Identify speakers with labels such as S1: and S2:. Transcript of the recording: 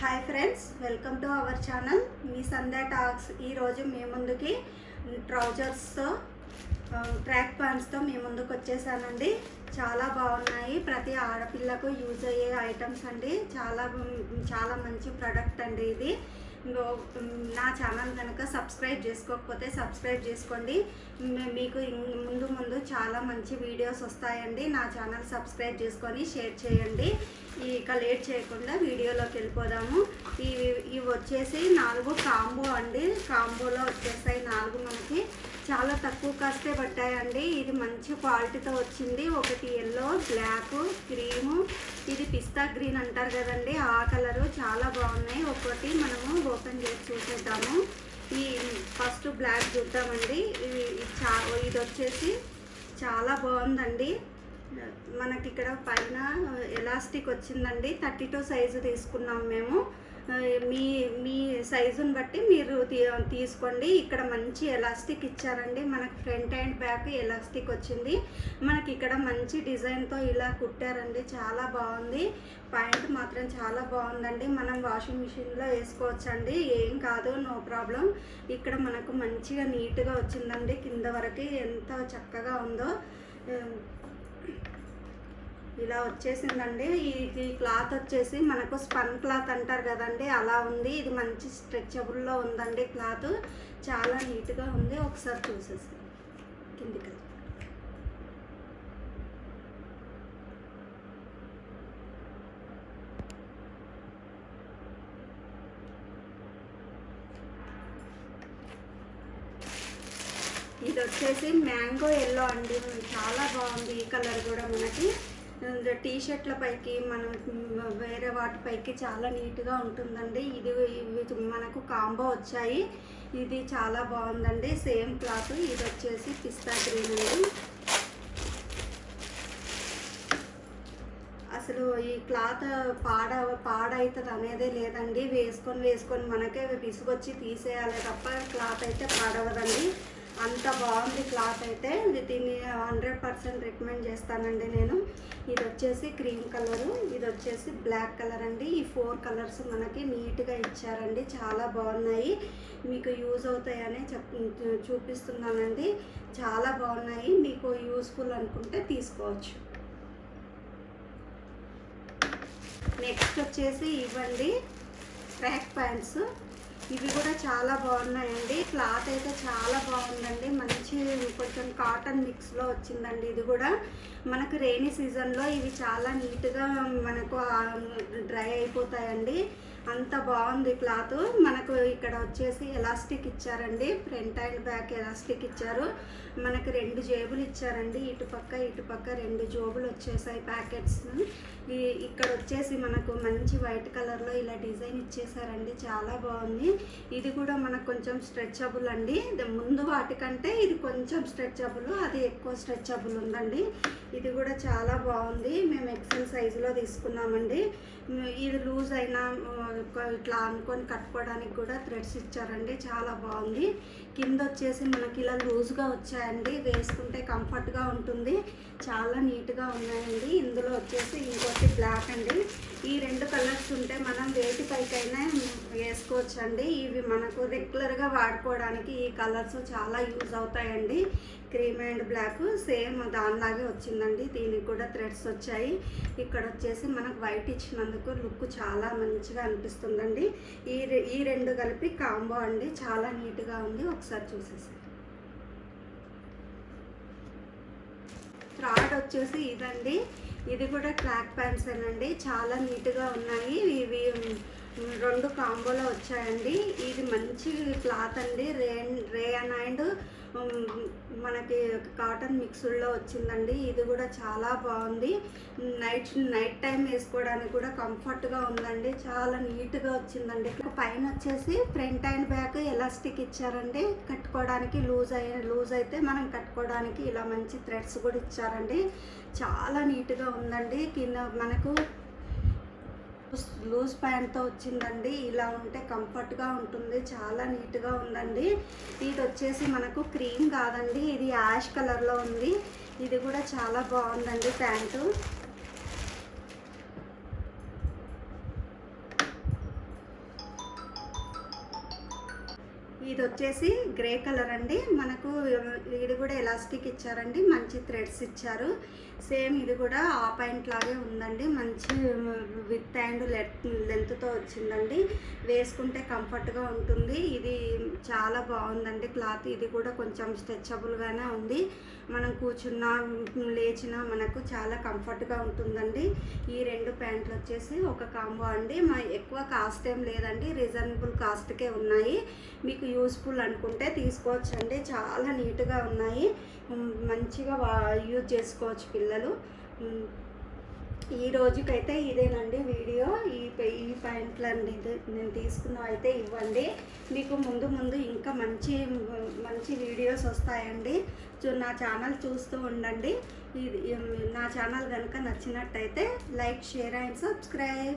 S1: Hi friends, welcome to our channel me Sandhya talks. ఈరోజు మీ ముందుకి ట్రౌజర్స్తో track ప్యాంట్స్తో మీ ముందుకు వచ్చేసానండి. చాలా బాగున్నాయి. ప్రతి ఆడపిల్లకు యూజ్ అయ్యే ఐటమ్స్ అండి. చాలా మంచి ప్రోడక్ట్ అండి ఇది. నా ఛానల్ కనుక సబ్స్క్రైబ్ చేసుకోకపోతే సబ్స్క్రైబ్ చేసుకోండి. మీకు ముందు చాలా మంచి వీడియోస్ వస్తాయండి. నా ఛానల్ సబ్స్క్రైబ్ చేసుకొని షేర్ చేయండి. ఇక లేట్ చేయకుండా వీడియోలోకి వెళ్ళిపోదాము. ఇవి వచ్చేసి 4 కాంబో అండి. కాంబోలో వచ్చేస్తాయి 4 మనకి. చాలా తక్కువ కాస్టే పట్టాయండి. ఇది మంచి క్వాలిటీతో వచ్చింది. ఒకటి ఎల్లో, బ్లాక్, క్రీము, ఇది పిస్తా గ్రీన్ అంటారు కదండి, ఆ కలరు. చాలా బాగున్నాయి. ఒకటి మనము ఓపెన్ చేసి చూసేద్దాము. ఈ ఫస్ట్ బ్లాక్ చూద్దామండి. ఇది వచ్చేసి చాలా బాగుందండి. మనకి ఇక్కడ పైన ఎలాస్టిక్ వచ్చిందండి. 32 సైజు తీసుకున్నాం మేము. మీ సైజుని బట్టి మీరు తీసుకోండి. ఇక్కడ మంచి ఎలాస్టిక్ ఇచ్చారండి. మనకి ఫ్రంట్ అండ్ బ్యాక్ ఎలాస్టిక్ వచ్చింది. మనకి ఇక్కడ మంచి డిజైన్తో ఇలా కుట్టారండి. చాలా బాగుంది. ప్యాంట్ మాత్రం చాలా బాగుందండి. మనం వాషింగ్ మిషన్లో వేసుకోవచ్చండి, ఏం కాదు, నో ప్రాబ్లం. ఇక్కడ మనకు మంచిగా నీట్గా వచ్చిందండి. కింద వరకు ఎంత చక్కగా ఉందో ఇలా వచ్చేసిందండి. ఈ క్లాత్ వచ్చేసి మనకు స్పన్ క్లాత్ అంటారు కదండి, అలా ఉంది. ఇది మంచి స్ట్రెచబుల్లో ఉందండి. క్లాత్ చాలా నీట్గా ఉంది. ఒకసారి చూసేసి కిందికి. ఇది వచ్చేసి మ్యాంగో ఎల్లో అండి. చాలా బాగుంది. ఈ కలర్ కూడా మనకి టీ షర్ట్ల పైకి, మనం వేరే వాటిపైకి చాలా నీట్గా ఉంటుందండి. ఇవి మనకు కాంబో వచ్చాయి. ఇది చాలా బాగుందండి. Same cloth. ఇది వచ్చేసి పిస్తా గ్రీన్ అండి. అసలు ఈ క్లాత్ పాడవుతుంది అనేదే లేదండి. వేసుకొని మనకే విసుగొచ్చి తీసేయాలి తప్ప క్లాత్ అయితే పాడవదండి. అంత బాగుంది క్లాత్ అయితే. దీన్ని 100% రికమెండ్ చేస్తానండి నేను. ఇది వచ్చేసి క్రీమ్ కలరు, ఇది వచ్చేసి బ్లాక్ కలర్ అండి. ఈ 4 కలర్స్ మనకి నీట్గా ఇచ్చారండి. చాలా బాగున్నాయి. మీకు యూజ్ అవుతాయని చూపిస్తున్నానండి. చాలా బాగున్నాయి. మీకు యూస్ఫుల్ అనుకుంటే తీసుకోవచ్చు. నెక్స్ట్ వచ్చేసి ఇవ్వండి ట్రాక్ ప్యాంట్స్. ఇవి కూడా చాలా బాగున్నాయండి. క్లాత్ అయితే చాలా బాగుందండి. మంచి కొంచెం కాటన్ మిక్స్లో వచ్చిందండి. ఇది కూడా మనకు రెయినీ సీజన్లో ఇవి చాలా నీట్గా మనకు డ్రై అయిపోతాయండి. అంత బాగుంది క్లాత్. మనకు ఇక్కడ వచ్చేసి ఎలాస్టిక్ ఇచ్చారండి. ఫ్రంట్ అండ్ బ్యాక్ ఎలాస్టిక్ ఇచ్చారు. మనకు 2 జేబులు ఇచ్చారండి. ఇటుపక్క 2 జేబులు వచ్చేసాయి ప్యాకెట్స్. ఇక్కడ వచ్చేసి మనకు మంచి వైట్ కలర్లో ఇలా డిజైన్ ఇచ్చేసారండి. చాలా బాగుంది. ఇది కూడా మనకు కొంచెం స్ట్రెచబుల్ అండి. ముందు వాటికంటే ఇది కొంచెం స్ట్రెచబుల్, అది ఎక్కువ స్ట్రెచబుల్ ఉందండి. ఇది కూడా చాలా బాగుంది. మేము ఎక్సెల్ సైజులో తీసుకున్నామండి. ఇది లూజ్ అయినా ఇట్లా అనుకొని కట్టుకోవడానికి కూడా థ్రెడ్స్ ఇచ్చారండి. చాలా బాగుంది. కింద వచ్చేసి మనకి ఇలా లూజ్గా వచ్చాయండి. వేసుకుంటే కంఫర్ట్గా ఉంటుంది. చాలా నీట్గా ఉన్నాయండి. ఇందులో వచ్చేసి ఇంకోటి బ్లాక్ అండి. ఈ 2 కలర్స్ ఉంటే మనం వేటిపైకైనా వేసుకోవచ్చండి. ఇవి మనకు రెగ్యులర్గా వాడుకోవడానికి ఈ కలర్స్ చాలా యూజ్ అవుతాయండి. క్రీమ్ అండ్ బ్లాక్ సేమ్ దానిలాగే వచ్చిందండి. దీనికి కూడా థ్రెడ్స్ వచ్చాయి. ఇక్కడ వచ్చేసి మనకు వైట్ ఇచ్చినందుకు లుక్ చాలా మంచిగా అనిపిస్తుందండి. ఈ 2 కలిపి కాంబో అండి. చాలా నీట్గా ఉంది. ఒకసారి చూసేసి. థర్డ్ వచ్చేసి ఇదండి. ఇది కూడా ట్రాక్ ప్యాంట్స్ అండి. చాలా నీట్గా ఉన్నాయి. ఇవి 2 కాంబోలో వచ్చాయండి. ఇది మంచి క్లాత్ అండి. రేయన్ అండ్ మనకి కాటన్ మిక్స్డ్లో వచ్చిందండి. ఇది కూడా చాలా బాగుంది. నైట్ టైం వేసుకోవడానికి కూడా కంఫర్ట్గా ఉందండి. చాలా నీట్గా వచ్చిందండి. పైన వచ్చేసి ఫ్రంట్ అండ్ బ్యాక్ ఎలాస్టిక్ ఇచ్చారండి. కట్టుకోవడానికి లూజ్ అయితే మనం కట్టుకోవడానికి ఇలా మంచి థ్రెడ్స్ కూడా ఇచ్చారండి. చాలా నీట్గా ఉందండి. కింద మనకు లూజ్ ప్యాంట్తో వచ్చిందండి. ఇలా ఉంటే కంఫర్ట్గా ఉంటుంది. చాలా నీట్గా ఉందండి. ఇది వచ్చేసి మనకు క్రీమ్ కాదండి, ఇది యాష్ కలర్లో ఉంది. ఇది కూడా చాలా బాగుందండి ప్యాంటు. ఇది వచ్చేసి గ్రే కలర్ అండి. మనకు ఇది కూడా ఎలాస్టిక్ ఇచ్చారండి, మంచి థ్రెడ్స్ ఇచ్చారు. సేమ్ ఇది కూడా ఆ పాయింట్ లాగే ఉందండి, మంచి విత్ అండ్ లెంత్తో వచ్చిందండి. వేసుకుంటే కంఫర్ట్గా ఉంటుంది. ఇది చాలా బాగుందండి క్లాత్. ఇది కూడా కొంచెం స్ట్రెచబుల్గానే ఉంది. మనం కూర్చున్నా లేచినా మనకు చాలా కంఫర్ట్గా ఉంటుందండి. ఈ 2 ప్యాంట్లు వచ్చేసి ఒక కాంబో అండి. ఎక్కువ కాస్ట్ ఏం లేదండి, రీజనబుల్ కాస్ట్కే ఉన్నాయి. మీకు యూస్ఫుల్ అనుకుంటే తీసుకోవచ్చండి. చాలా నీట్గా ఉన్నాయి, మంచిగా యూజ్ చేసుకోవచ్చు పిల్లలు. ఈ రోజుకైతే ఇదేనండి వీడియో. ఈ పాయింట్లు అండి నేను తీసుకున్న అయితే ఇవ్వండి. మీకు ముందు ఇంకా మంచి మంచి వీడియోస్ వస్తాయండి. నా ఛానల్ చూస్తూ ఉండండి. నా ఛానల్ కనుక నచ్చినట్టయితే లైక్, షేర్ అండ్ సబ్స్క్రైబ్.